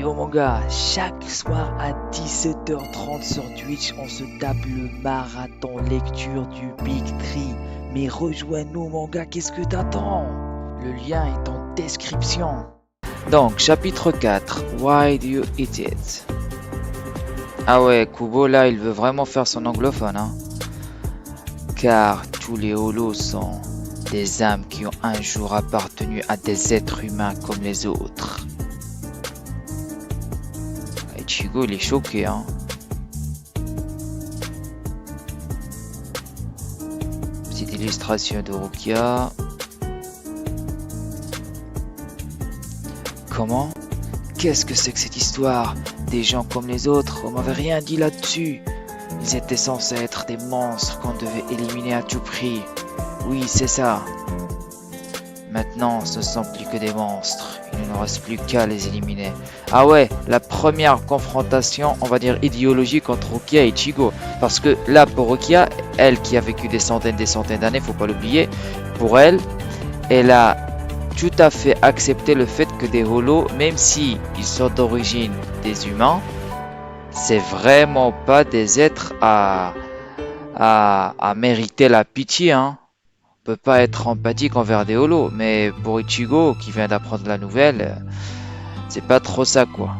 Yo mon gars, chaque soir à 17h30 sur Twitch, on se tape le marathon lecture du Big Tree. Mais rejoins-nous mon gars, qu'est-ce que t'attends? Le lien est en description. Donc, chapitre 4, Why do you eat it? Ah ouais, Kubo là, il veut vraiment faire son anglophone, hein. Car tous les holos sont des âmes qui ont un jour appartenu à des êtres humains comme les autres. Ichigo il est choqué, hein. Petite illustration de Rukia. Comment? Qu'est-ce que c'est que cette histoire? Des gens comme les autres, on m'avait rien dit là-dessus. Ils étaient censés être des monstres qu'on devait éliminer à tout prix. Oui, c'est ça. Maintenant, ce ne sont plus que des monstres. Il ne nous reste plus qu'à les éliminer. Ah ouais, la première confrontation, on va dire idéologique entre Rukia et Ichigo. Parce que là, pour Rukia, elle qui a vécu des centaines d'années, faut pas l'oublier, pour elle, elle a tout à fait accepté le fait que des holos, même si ils sont d'origine des humains, c'est vraiment pas des êtres à mériter la pitié, hein. On peut pas être empathique envers des holos, mais pour Ichigo qui vient d'apprendre la nouvelle, c'est pas trop ça quoi.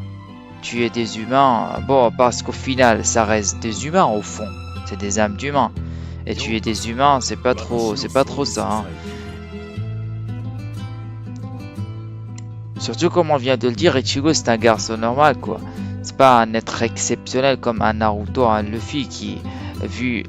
Tuer des humains, bon, parce qu'au final ça reste des humains au fond, c'est des âmes d'humains. Et tuer des humains, c'est pas trop ça, hein. Surtout comme on vient de le dire, Ichigo c'est un garçon normal quoi. C'est pas un être exceptionnel comme un Naruto, un Luffy qui, vu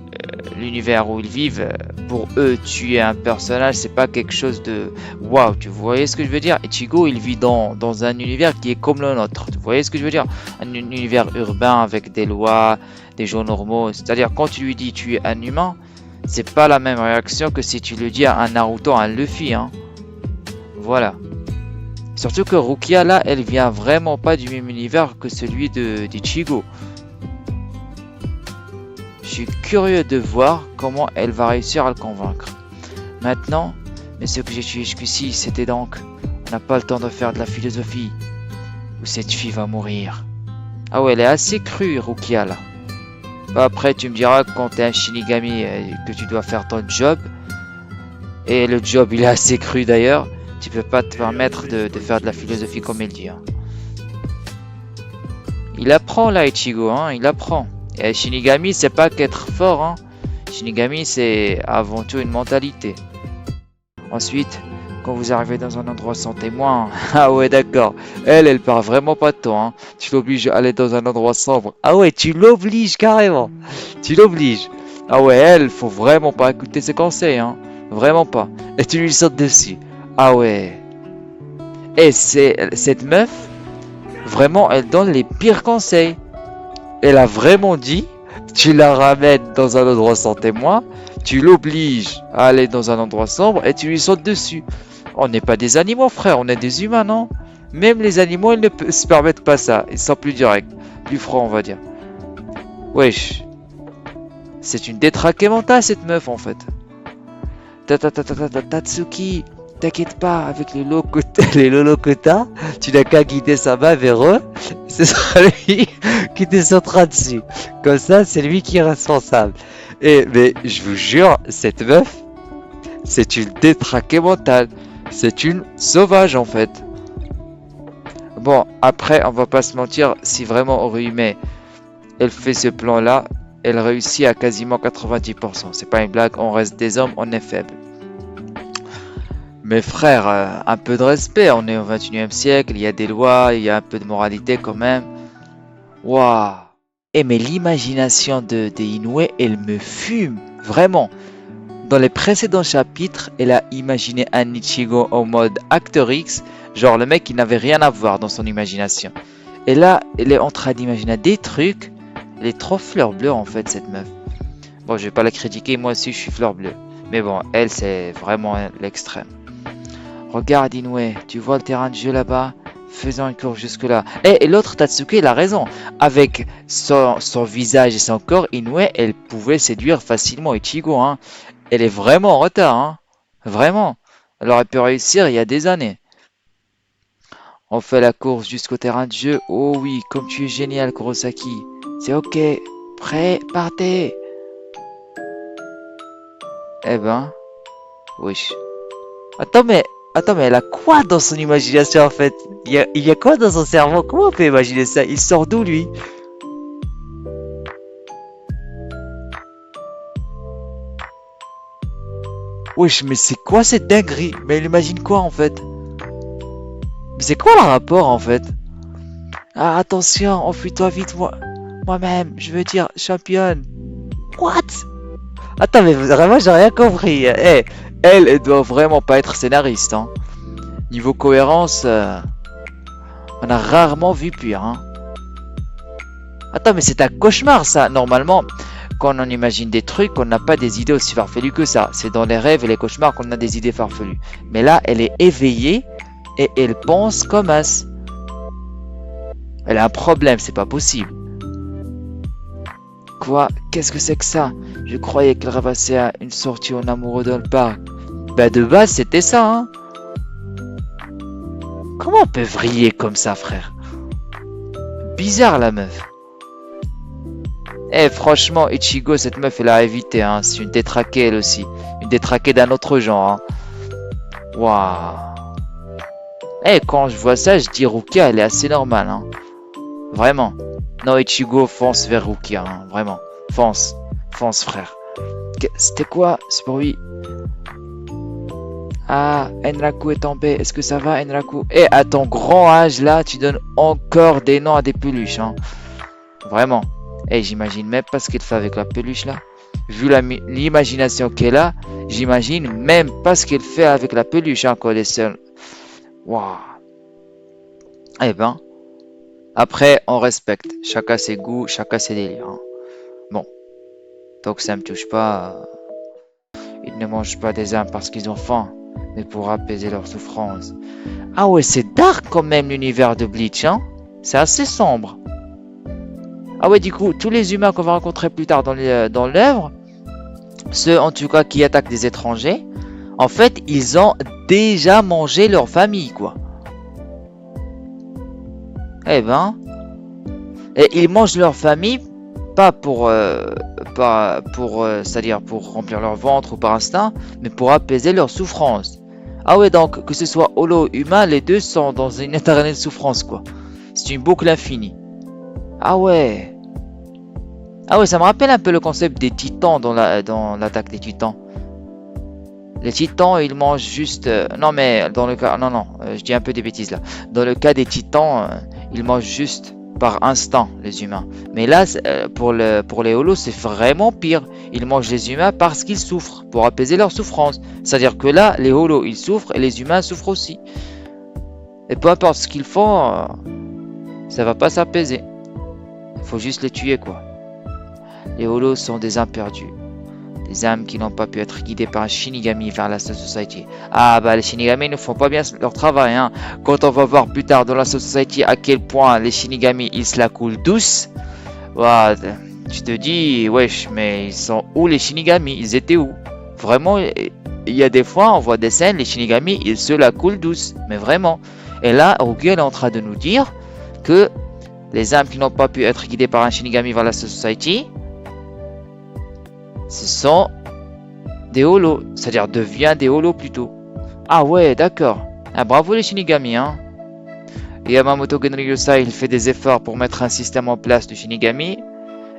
l'univers où ils vivent, pour eux tuer un personnage c'est pas quelque chose de waouh, tu voyez ce que je veux dire? Ichigo il vit dans un univers qui est comme le nôtre, tu voyez ce que je veux dire? Un univers urbain avec des lois, des gens normaux, c'est-à-dire quand tu lui dis tuer un humain, c'est pas la même réaction que si tu le dis à un Naruto, un Luffy, hein. Voilà. Surtout que Rukia là, elle vient vraiment pas du même univers que celui d'Ichigo. Je suis curieux de voir comment elle va réussir à le convaincre. Maintenant, mais ce que j'ai tué jusqu'ici, c'était donc, on n'a pas le temps de faire de la philosophie, ou cette fille va mourir. Ah ouais, elle est assez crue, Rukia là. Bah, après, tu me diras quand t'es un Shinigami que tu dois faire ton job, et le job il est assez cru d'ailleurs. Tu peux pas te permettre de faire de la philosophie comme il dit, hein. Il apprend là Ichigo, hein, il apprend. Et Shinigami c'est pas qu'être fort, hein. Shinigami c'est avant tout une mentalité. Ensuite, quand vous arrivez dans un endroit sans témoin, ah ouais d'accord, elle part vraiment pas de toi, hein. Tu l'obliges à aller dans un endroit sombre. Ah ouais, tu l'obliges carrément. Tu l'obliges. Ah ouais, elle, faut vraiment pas écouter ses conseils, hein. Vraiment pas. Et tu lui sautes dessus. Ah ouais. Et cette meuf, vraiment, elle donne les pires conseils. Elle a vraiment dit, tu la ramènes dans un endroit sans témoin, tu l'obliges à aller dans un endroit sombre et tu lui sautes dessus. On n'est pas des animaux, frère, on est des humains, non? Même les animaux, ils ne se permettent pas ça. Ils sont plus directs, plus francs, on va dire. Wesh. C'est une détraquée mentale, cette meuf, en fait. Tatsuki. T'inquiète pas, avec les Lolokota, tu n'as qu'à guider sa main vers eux, ce sera lui qui te sautera dessus. Comme ça, c'est lui qui est responsable. Mais je vous jure, cette meuf, c'est une détraquée mentale. C'est une sauvage en fait. Bon, après, on va pas se mentir, si vraiment Orihime, elle fait ce plan-là, elle réussit à quasiment 90%. C'est pas une blague, on reste des hommes, on est faible. Mais frère, un peu de respect, on est au 21e siècle, il y a des lois, il y a un peu de moralité quand même. Waouh! Et mais l'imagination de Inoue, elle me fume, vraiment. Dans les précédents chapitres, elle a imaginé un Ichigo en mode acteur X, genre le mec qui n'avait rien à voir dans son imagination. Et là, elle est en train d'imaginer des trucs, elle est trop fleur bleue en fait cette meuf. Bon, je vais pas la critiquer, moi aussi je suis fleur bleue. Mais bon, elle c'est vraiment l'extrême. Regarde Inoue, tu vois le terrain de jeu là-bas? Faisons une course jusque-là. Et l'autre Tatsuki, il a raison. Avec son visage et son corps, Inoue, elle pouvait séduire facilement Ichigo, hein. Elle est vraiment en retard, hein. Vraiment. Elle aurait pu réussir il y a des années. On fait la course jusqu'au terrain de jeu. Oh oui, comme tu es génial, Kurosaki. C'est ok. Prêt, partez. Eh ben, wesh. Attends, mais, attends, mais elle a quoi dans son imagination en fait? Il y a quoi dans son cerveau? Comment on peut imaginer ça? Il sort d'où lui? Wesh, mais c'est quoi cette dinguerie? Mais elle imagine quoi en fait? Mais c'est quoi le rapport en fait? Ah, attention, enfuis-toi vite, moi-même, je veux dire, championne. What? Attends, mais vraiment, j'ai rien compris. Eh, elle doit vraiment pas être scénariste, hein. Niveau cohérence, on a rarement vu pire, hein. Attends, mais c'est un cauchemar, ça. Normalement, quand on imagine des trucs, on n'a pas des idées aussi farfelues que ça. C'est dans les rêves et les cauchemars qu'on a des idées farfelues. Mais là, elle est éveillée et elle pense comme as. Elle a un problème, c'est pas possible. Quoi? Qu'est-ce que c'est que ça? Je croyais qu'elle ramassait une sortie en amoureux dans le parc. Bah de base c'était ça, hein. Comment on peut vriller comme ça, frère? Bizarre la meuf. Eh franchement, Ichigo, cette meuf elle a évité, hein. C'est une détraquée elle aussi. Une détraquée d'un autre genre, hein. Waouh. Eh quand je vois ça, je dis Rukia elle est assez normale, hein. Vraiment. Non, Ichigo, fonce vers Rukia, hein. Vraiment. Fonce. Fonce, frère. C'était quoi ce bruit? Ah, Enraku est tombé. Est-ce que ça va, Enraku? Eh, à ton grand âge, là, tu donnes encore des noms à des peluches, hein. Vraiment. Eh, j'imagine même pas ce qu'elle fait avec la peluche, là. Vu l'imagination qu'elle a, j'imagine même pas ce qu'elle fait avec la peluche, hein, quand elle est seule. Waouh. Eh ben, après, on respecte. Chacun ses goûts, chacun ses délires, hein. Bon, tant que ça me touche pas, ils ne mangent pas des âmes parce qu'ils ont faim, mais pour apaiser leur souffrance. Ah ouais, c'est dark quand même l'univers de Bleach, hein. C'est assez sombre. Ah ouais, du coup, tous les humains qu'on va rencontrer plus tard dans l'œuvre, ceux en tout cas qui attaquent des étrangers, en fait, ils ont déjà mangé leur famille, quoi. Eh ben, et ils mangent leur famille pas pour, c'est-à-dire pour remplir leur ventre ou par instinct, mais pour apaiser leur souffrance. Ah ouais, donc que ce soit holo ou humain, les deux sont dans une éternelle souffrance, quoi. C'est une boucle infinie. Ah ouais. Ah ouais, ça me rappelle un peu le concept des titans dans l'attaque des titans. Les titans, ils mangent juste... non mais dans le cas... Non, non, je dis un peu des bêtises là. Dans le cas des titans, ils mangent juste par instinct, les humains. Mais là, pour les holos, c'est vraiment pire. Ils mangent les humains parce qu'ils souffrent, pour apaiser leur souffrance. C'est-à-dire que là, les holos, ils souffrent et les humains souffrent aussi. Et peu importe ce qu'ils font, ça va pas s'apaiser. Il faut juste les tuer, quoi. Les holos sont des âmes perdues. Des âmes qui n'ont pas pu être guidées par un Shinigami vers la Soul Society. Ah bah les Shinigami ne font pas bien leur travail, hein. Quand on va voir plus tard dans la Soul Society à quel point les Shinigami ils se la coulent douce. Ouah, tu te dis, wesh, mais ils sont où les Shinigami? Ils étaient où? Vraiment, il y a des fois on voit des scènes, les Shinigami ils se la coulent douce. Mais vraiment. Et là, Rukia est en train de nous dire que les âmes qui n'ont pas pu être guidées par un Shinigami vers la Soul Society, ce sont des holos, c'est-à-dire devient des holos plutôt. Ah ouais, d'accord. Ah, bravo les Shinigami, hein. Et Yamamoto Genryusai, il fait des efforts pour mettre un système en place de Shinigami.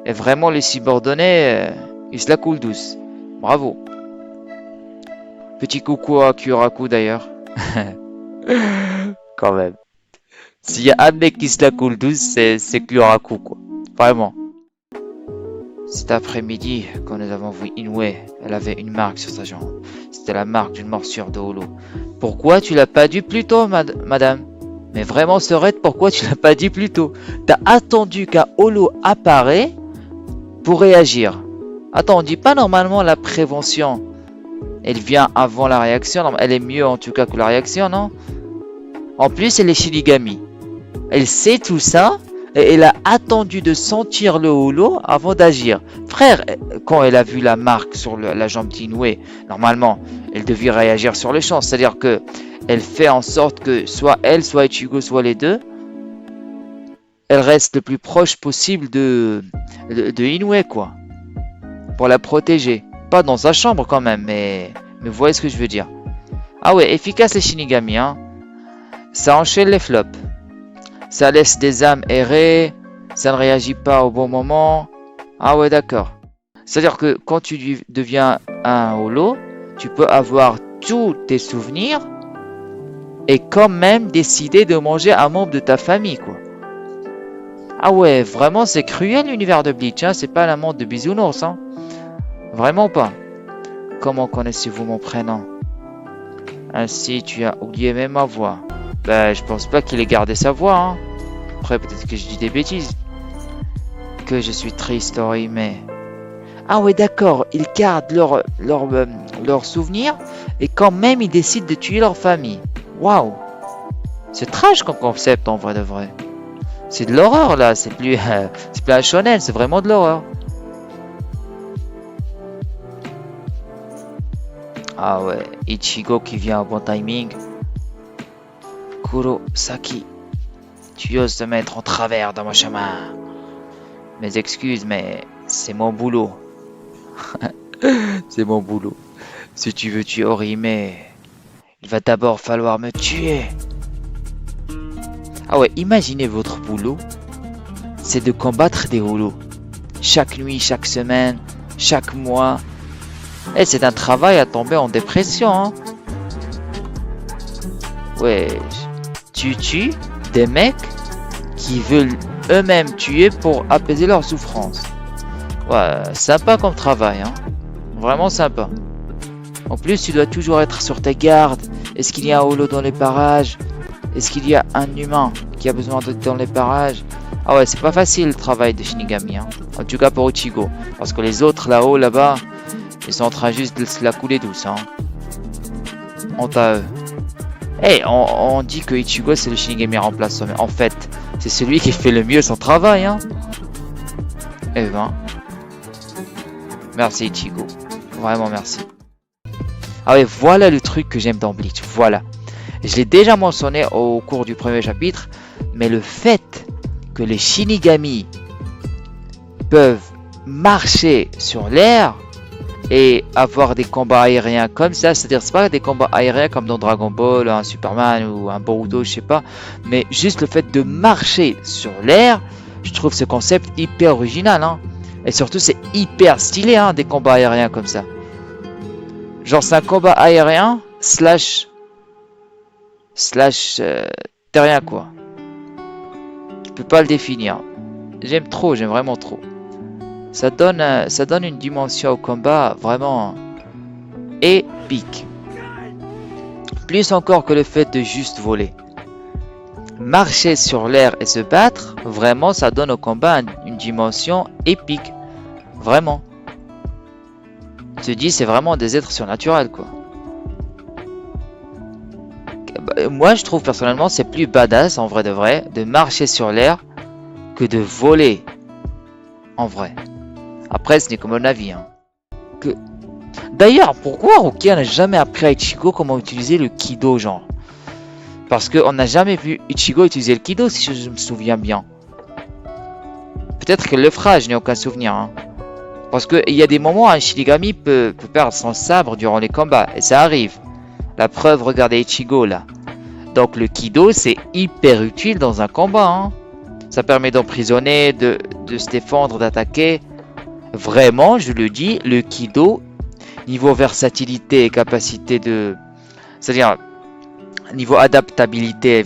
Et vraiment, les subordonnés, ils se la coulent douce. Bravo. Petit coucou à Kyuraku d'ailleurs. Quand même. S'il y a un mec qui se la coule douce, c'est Kyuraku, quoi. Vraiment. Cet après-midi, quand nous avons vu Inoue, elle avait une marque sur sa jambe. C'était la marque d'une morsure de holo. Pourquoi tu l'as pas dit plus tôt, madame? Mais vraiment, Sorette, pourquoi tu l'as pas dit plus tôt? T'as attendu qu'un holo apparaît pour réagir. Attends, on dit pas normalement la prévention. Elle vient avant la réaction. Elle est mieux en tout cas que la réaction, non? En plus, elle est Shinigami. Elle sait tout ça. Et elle a attendu de sentir le holo avant d'agir. Frère, quand elle a vu la marque sur la jambe d'Inoue, normalement, elle devait réagir sur le champ. C'est-à-dire que elle fait en sorte que soit elle, soit Ichigo, soit les deux, elle reste le plus proche possible de Inoue, quoi. Pour la protéger. Pas dans sa chambre quand même, mais vous voyez ce que je veux dire. Ah ouais, efficace les Shinigami, hein. Ça enchaîne les flops. Ça laisse des âmes errer. Ça ne réagit pas au bon moment. Ah ouais, d'accord. C'est-à-dire que quand tu deviens un holo, tu peux avoir tous tes souvenirs et quand même décider de manger un membre de ta famille, quoi. Ah ouais, vraiment, c'est cruel l'univers de Bleach, hein. C'est pas la monde de Bisounours, hein. Vraiment pas. Comment connaissez-vous mon prénom? Ainsi, tu as oublié même ma voix. Ben, je pense pas qu'il ait gardé sa voix, hein. Après, peut-être que je dis des bêtises. Que je suis triste, Ori, mais... Ah ouais, d'accord, ils gardent leurs souvenirs et quand même ils décident de tuer leur famille. Waouh! C'est trash comme concept en vrai de vrai. C'est de l'horreur là, c'est plus un shonen, c'est vraiment de l'horreur. Ah ouais, Ichigo qui vient au bon timing. Kurosaki, tu oses te mettre en travers dans mon chemin. Mes excuses, mais c'est mon boulot. C'est mon boulot. Si tu veux tuer Orihime, il va d'abord falloir me tuer. Ah ouais, imaginez votre boulot, c'est de combattre des holos. Chaque nuit, chaque semaine, chaque mois. Et c'est un travail à tomber en dépression, hein. Ouais, tu tues des mecs qui veulent eux-mêmes tuer pour apaiser leur souffrance. Ouais, sympa comme travail, hein. Vraiment sympa. En plus, tu dois toujours être sur tes gardes. Est-ce qu'il y a un holo dans les parages? Est-ce qu'il y a un humain qui a besoin d'être dans les parages? Ah ouais, c'est pas facile le travail de Shinigami, hein. En tout cas pour Ichigo. Parce que les autres là-haut, là-bas, ils sont en train juste de se la couler douce, hein. Honte à eux. Hey, on dit que Ichigo c'est le Shinigami remplaçant, mais en fait, c'est celui qui fait le mieux son travail, hein. Eh ben, merci Ichigo. Vraiment merci. Ah ouais, voilà le truc que j'aime dans Bleach. Voilà. Je l'ai déjà mentionné au cours du premier chapitre, mais le fait que les Shinigami peuvent marcher sur l'air et avoir des combats aériens comme ça, c'est-à-dire c'est pas des combats aériens comme dans Dragon Ball, un Superman ou un Boruto, je sais pas, mais juste le fait de marcher sur l'air, je trouve ce concept hyper original, hein. Et surtout c'est hyper stylé, hein, des combats aériens comme ça. Genre c'est un combat aérien slash terrien quoi. Je peux pas le définir. J'aime trop, j'aime vraiment trop. Ça donne une dimension au combat vraiment épique. Plus encore que le fait de juste voler. Marcher sur l'air et se battre, vraiment ça donne au combat une dimension épique. Vraiment. Tu te dis c'est vraiment des êtres surnaturels quoi. Moi je trouve personnellement c'est plus badass en vrai de vrai de marcher sur l'air que de voler en vrai. Après ce n'est que mon avis, hein. D'ailleurs pourquoi Rukia n'a jamais appris à Ichigo comment utiliser le Kido genre? Parce qu'on n'a jamais vu Ichigo utiliser le Kido si je me souviens bien. Peut-être qu'elle le fera, je n'ai aucun souvenir, hein. Parce qu'il y a des moments où un Shinigami peut perdre son sabre durant les combats et ça arrive. La preuve, regardez Ichigo là. Donc le Kido c'est hyper utile dans un combat, hein. Ça permet d'emprisonner, de se défendre, d'attaquer. Vraiment, je le dis, le Kido, niveau versatilité et capacité de... C'est-à-dire, niveau adaptabilité et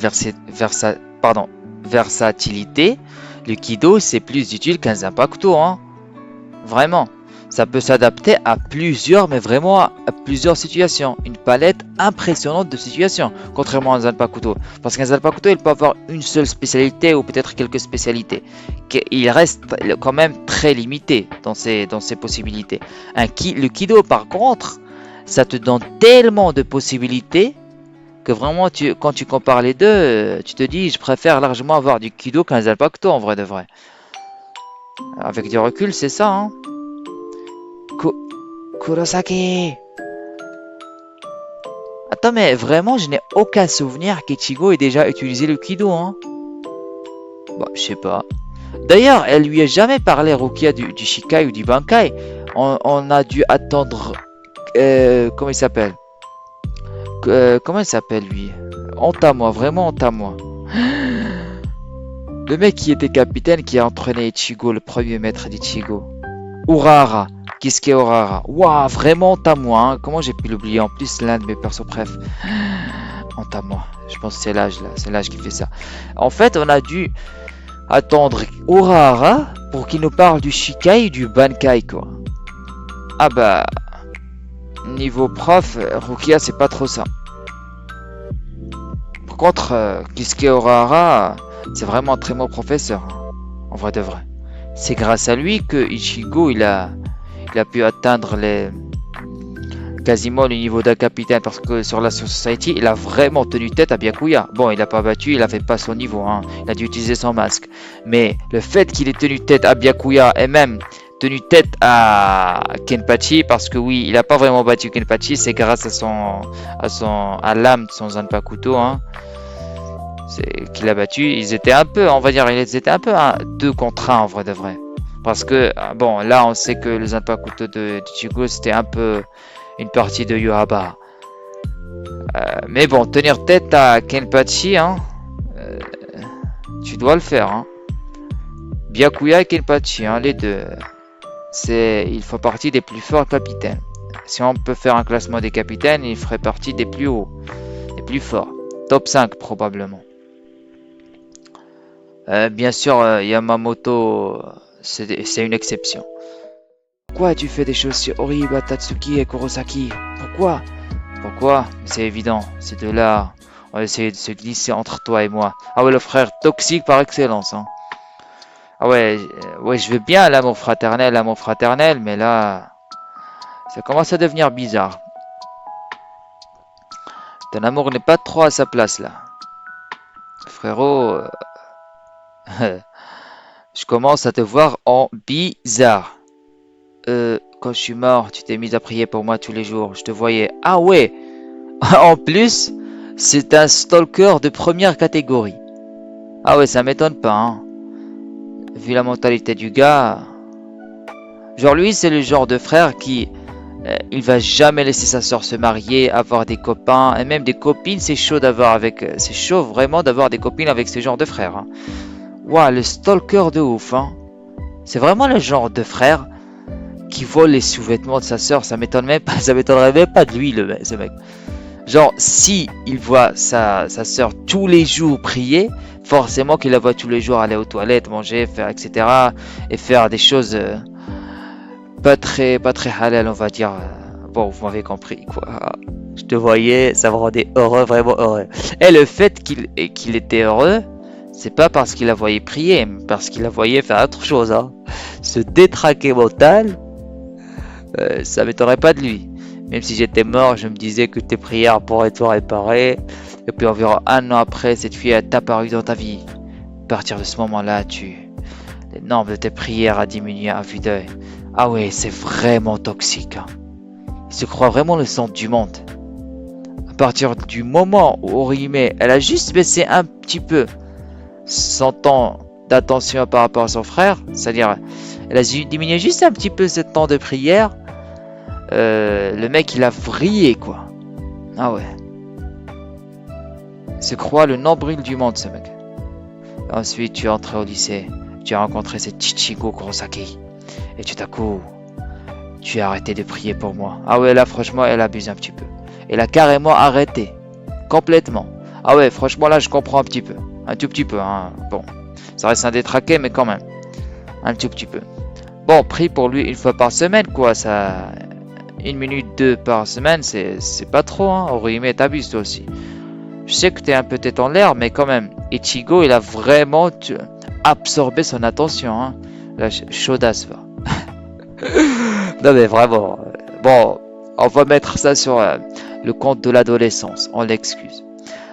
versatilité, le Kido c'est plus utile qu'un Zanpakuto, hein. Vraiment. Ça peut s'adapter à plusieurs, mais vraiment à plusieurs situations. Une palette impressionnante de situations, contrairement à un Zanpakuto. Parce qu'un Zanpakuto, il peut avoir une seule spécialité ou peut-être quelques spécialités. Il reste quand même très limité dans ses possibilités. Le Kido, par contre, ça te donne tellement de possibilités que vraiment, quand tu compares les deux, tu te dis, je préfère largement avoir du Kido qu'un Zanpakuto en vrai de vrai. Avec du recul, c'est ça, hein. Kurosaki. Attends, mais vraiment, je n'ai aucun souvenir qu'Ichigo ait déjà utilisé le Kido, hein. Bah, je sais pas. D'ailleurs, elle lui a jamais parlé, Rukia, du Shikai ou du Bankai. On a dû attendre. Comment il s'appelle? Comment il s'appelle lui? Honte à moi, vraiment honte à moi. Le mec qui était capitaine qui a entraîné Ichigo, le premier maître d'Ichigo. Urahara. Kisuke Urahara. Waouh, vraiment honte à moi, hein. Comment j'ai pu l'oublier? En plus, l'un de mes persos préf. Honte à moi. Je pense que c'est l'âge là. C'est l'âge qui fait ça. En fait, on a dû attendre Urahara pour qu'il nous parle du Shikai et du Bankai, quoi. Ah bah, niveau prof, Rukia, c'est pas trop ça. Par contre, Kisuke Urahara, c'est vraiment un très bon professeur, hein, en vrai de vrai. C'est grâce à lui que Ichigo, il a pu atteindre quasiment le niveau d'un capitaine, parce que sur la Society, il a vraiment tenu tête à Byakuya. Bon, il n'a pas battu, il n'avait pas son niveau, hein. Il a dû utiliser son masque. Mais le fait qu'il ait tenu tête à Byakuya et même tenu tête à Kenpachi, parce que oui, il n'a pas vraiment battu Kenpachi, c'est grâce à l'âme de son Zanpakuto, hein, c'est qu'il a battu. Ils étaient un peu, on va dire, ils étaient un peu à 2 contre 1 en vrai de vrai. Parce que, bon, là, on sait que le Zanpakuto de Ichigo, c'était un peu une partie de Yohaba. Mais bon, tenir tête à Kenpachi, hein, euh, tu dois le faire, hein. Byakuya et Kenpachi, hein, les deux. Ils font partie des plus forts capitaines. Si on peut faire un classement des capitaines, ils feraient partie des plus hauts, des plus forts. Top 5 probablement. Bien sûr, Yamamoto, c'est une exception. Pourquoi tu fais des choses si horribles à Tatsuki et Kurosaki? Pourquoi? Pourquoi? C'est évident, ces deux-là ont essayé de se glisser entre toi et moi. Ah ouais, le frère toxique par excellence, hein. Ah ouais, ouais, je veux bien l'amour fraternel, mais là, ça commence à devenir bizarre. Ton amour n'est pas trop à sa place là. Frérot, je commence à te voir en bizarre. Quand je suis mort, tu t'es mis à prier pour moi tous les jours. Je te voyais. Ah ouais, en plus, c'est un stalker de première catégorie. Ah ouais, ça m'étonne pas, hein. Vu la mentalité du gars. Genre lui, c'est le genre de frère qui... il va jamais laisser sa soeur se marier, avoir des copains, et même des copines. C'est chaud d'avoir avec... C'est chaud vraiment d'avoir des copines avec ce genre de frère, hein. Ouah, le stalker de ouf, hein. C'est vraiment le genre de frère qui vole les sous-vêtements de sa soeur. Ça m'étonne même pas, ça m'étonnerait même pas de lui, ce mec. Genre, si il voit sa sœur tous les jours prier, forcément qu'il la voit tous les jours aller aux toilettes, manger, faire, etc. Et faire des choses pas très halal, on va dire. Bon, vous m'avez compris, quoi. Je te voyais, ça me rendait heureux, vraiment heureux. Et le fait qu'il était heureux, c'est pas parce qu'il la voyait prier, mais parce qu'il la voyait faire autre chose, hein. Se détraquer mental, ça m'étonnerait pas de lui. Même si j'étais mort, je me disais que tes prières pourraient te réparer. Et puis environ 1 an après, cette fille est apparue dans ta vie. À partir de ce moment-là, le nombre de tes prières a diminué à vue d'œil. Ah ouais, c'est vraiment toxique, hein. Il se croit vraiment le centre du monde. À partir du moment où Orihime, elle a juste baissé un petit peu son temps d'attention par rapport à son frère, c'est-à-dire, elle a diminué juste un petit peu ce temps de prière. Le mec, il a vrillé, quoi. Ah ouais. Il se croit le nombril du monde, ce mec. Ensuite, tu es entré au lycée. Tu as rencontré cette Chichigo Kurosaki. Et tout à coup, tu as arrêté de prier pour moi. Ah ouais, là, franchement, elle abuse un petit peu. Elle a carrément arrêté. Complètement. Ah ouais, franchement, là, je comprends un petit peu. Un tout petit peu, hein. Bon, ça reste un détraqué, mais quand même. Un tout petit peu. Bon, prie pour lui 1 fois par semaine, quoi. Ça... 1 minute 2 par semaine, c'est pas trop, hein. Orihime, t'abuses toi aussi. Je sais que t'es un peu tête en l'air, mais quand même, Ichigo, il a vraiment absorbé son attention, hein. La chaudasse, va. Non mais vraiment. Bon, on va mettre ça sur le compte de l'adolescence. On l'excuse.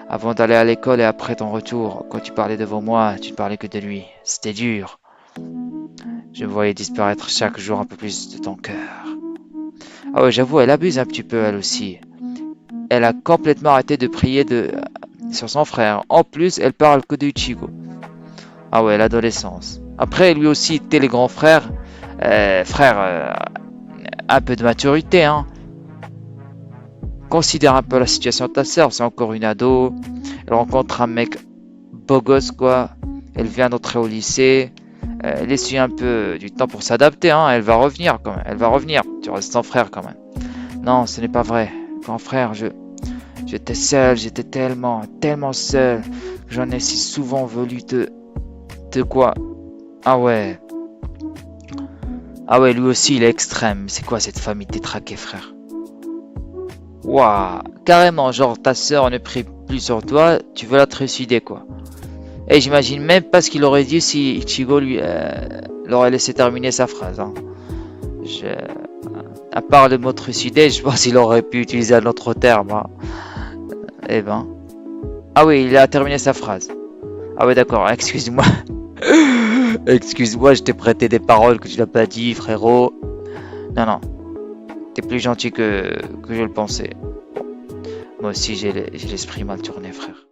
Avant d'aller à l'école et après ton retour, quand tu parlais devant moi, tu ne parlais que de lui. C'était dur. Je me voyais disparaître chaque jour un peu plus de ton cœur. Ah ouais, j'avoue, elle abuse un petit peu, elle aussi. elle a complètement arrêté de prier sur son frère. En plus, elle parle que de Ichigo. Ah ouais, l'adolescence. Après, lui aussi était les grands frères. Frère, un peu de maturité, hein. Considère un peu la situation de ta sœur. C'est encore une ado. Elle rencontre un mec beau gosse, quoi. Elle vient d'entrer au lycée. Laisse-lui un peu du temps pour s'adapter, hein. Elle va revenir, quand même. Elle va revenir. Tu restes son frère, quand même. Non, ce n'est pas vrai. Grand frère, j'étais seul. J'étais tellement seul. J'en ai si souvent voulu te quoi? Ah ouais. Ah ouais, lui aussi, il est extrême. C'est quoi cette famille détraquée, frère? Waouh, carrément, genre ta sœur ne prie plus sur toi, tu veux la trucider, quoi. Et j'imagine même pas ce qu'il aurait dit si Ichigo lui l'aurait laissé terminer sa phrase, hein. Je... À part le mot trucider, je pense qu'il aurait pu utiliser un autre terme, hein. Eh ben. Ah oui, il a terminé sa phrase. Ah ouais, d'accord, excuse-moi. Excuse-moi, je t'ai prêté des paroles que tu n'as pas dit, frérot. Non, non, t'es plus gentil que je le pensais. Moi aussi, j'ai l'esprit mal tourné, frère.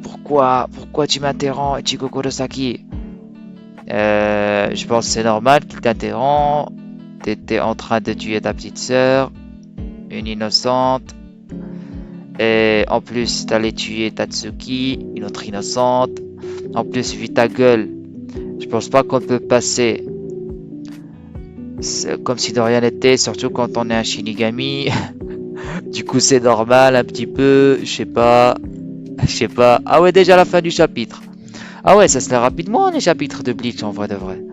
Pourquoi tu m'interromps, Ichigo Kurosaki? Je pense que c'est normal qu'il t'interrompt. T'étais en train de tuer ta petite sœur, une innocente. Et en plus, t'allais tuer Tatsuki, une autre innocente. En plus, vu ta gueule, je pense pas qu'on peut passer comme si de rien n'était, surtout quand on est un Shinigami. Du coup, c'est normal un petit peu, je sais pas. Je sais pas. Ah ouais, déjà la fin du chapitre. Ah ouais, ça se fait rapidement les chapitres de Bleach en vrai de vrai.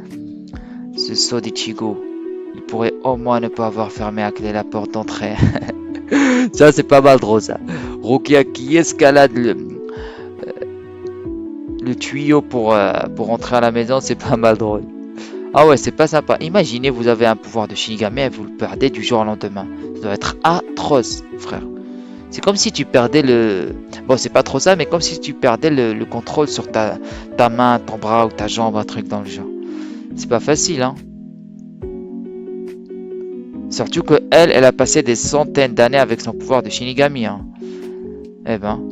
Ce saut d'Ichigo. Il pourrait au moins ne pas avoir fermé à clé la porte d'entrée. Ça, c'est pas mal drôle ça. Rukia qui escalade le tuyau pour rentrer à la maison, c'est pas mal drôle. Ah ouais, c'est pas sympa. Imaginez, vous avez un pouvoir de Shinigami et vous le perdez du jour au lendemain. Ça doit être atroce, frère. C'est comme si tu perdais le... Bon, c'est pas trop ça, mais comme si tu perdais le contrôle sur ta main, ton bras ou ta jambe, un truc dans le genre. C'est pas facile, hein. Surtout que elle a passé des centaines d'années avec son pouvoir de Shinigami, hein. Eh ben.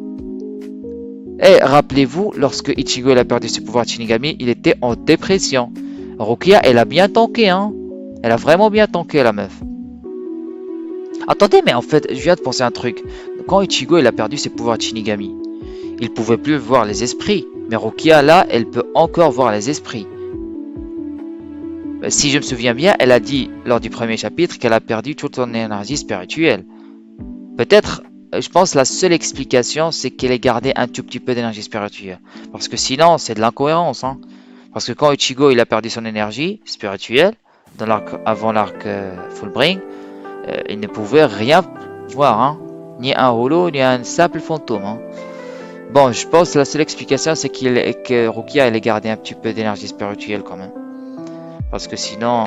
Et rappelez-vous, lorsque Ichigo a perdu ses pouvoirs de Shinigami, il était en dépression. Rukia, elle a bien tanké, hein. Elle a vraiment bien tanké, la meuf. Attendez, mais en fait, je viens de penser à un truc. Quand Ichigo a perdu ses pouvoirs de Shinigami, il pouvait plus voir les esprits. Mais Rukia, là, elle peut encore voir les esprits. Si je me souviens bien, elle a dit lors du premier chapitre qu'elle a perdu toute son énergie spirituelle. Peut-être, je pense la seule explication, c'est qu'elle ait gardé un tout petit peu d'énergie spirituelle. Parce que sinon, c'est de l'incohérence, hein. Parce que quand Ichigo il a perdu son énergie spirituelle, avant l'arc Fullbring, il ne pouvait rien voir, hein. Ni un holo, ni un simple fantôme, hein. Bon, je pense que la seule explication, c'est que Rukia elle ait gardé un petit peu d'énergie spirituelle quand même. Parce que sinon,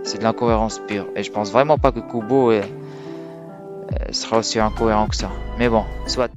c'est de l'incohérence pure. Et je pense vraiment pas que Kubo sera aussi incohérent que ça. Mais bon, soit.